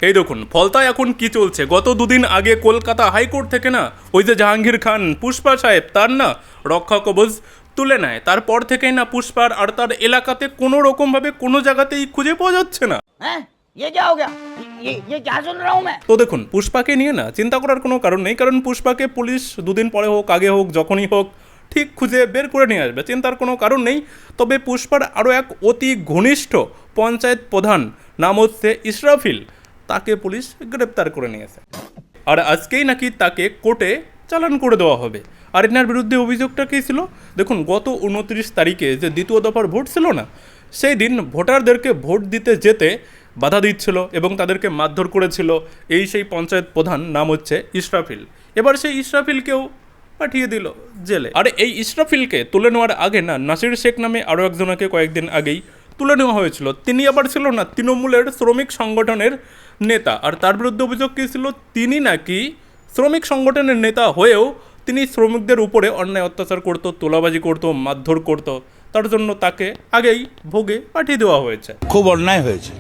এই দেখুন ফলতায় এখন কি চলছে। গত দুদিন আগে কলকাতা হাইকোর্ট থেকে না ওই যে জাহাঙ্গীর খান পুষ্পা সাহেব তার না রক্ষা কবচ তুলে নেয়, তারপর থেকেই না পুষ্পার আর তার এলাকাতে কোনো রকমভাবে কোনো জায়গাতেই খুঁজে পাওয়া যাচ্ছে না। ये क्या हो गया? ये क्या सुन रहा हूँ मैं? তো দেখুন পুষ্পাকে নিয়ে না চিন্তা করার কোনো কারণ নেই, কারণ পুষ্পাকে পুলিশ দুদিন পরে হোক আগে হোক যখনই হোক ঠিক খুঁজে বের করে নিয়ে আসবে, চিন্তার কোনো কারণ নেই। তবে পুষ্পার আরও এক অতি ঘনিষ্ঠ পঞ্চায়েত প্রধান নাম হচ্ছে ইসরাফিল, তাকে পুলিশ গ্রেপ্তার করে নিয়েছে আর আজকেই নাকি তাকে কোর্টে চালান করে দেওয়া হবে। আর এনার বিরুদ্ধে অভিযোগটা কী ছিল দেখুন, গত 29 তারিখে যে দ্বিতীয় দফার ভোট ছিল না, সেই দিন ভোটারদেরকে ভোট দিতে যেতে বাধা দিচ্ছিল এবং তাদেরকে মারধর করেছিল এই সেই পঞ্চায়েত প্রধান নাম হচ্ছে ইসরাফিল। এবার সেই ইসরাফিলকেও পাঠিয়ে দিল জেলে। আর এই ইসরাফিলকে তুলে নেওয়ার আগে না নাসির শেখ নামে আরও একজনকে কয়েকদিন আগেই তুলে নেওয়া হয়েছিল। তিনি আবার ছিল না তৃণমূলের শ্রমিক সংগঠনের নেতা, আর তার বিরুদ্ধে অভিযোগ কী ছিল, তিনি নাকি শ্রমিক সংগঠনের নেতা হয়েও তিনি শ্রমিকদের উপরে অন্যায় অত্যাচার করতো, তোলাবাজি করতো, মারধর করতো, তার জন্য তাকে আগেই ভোগে পাঠিয়ে দেওয়া হয়েছে। খুব অন্যায় হয়েছে।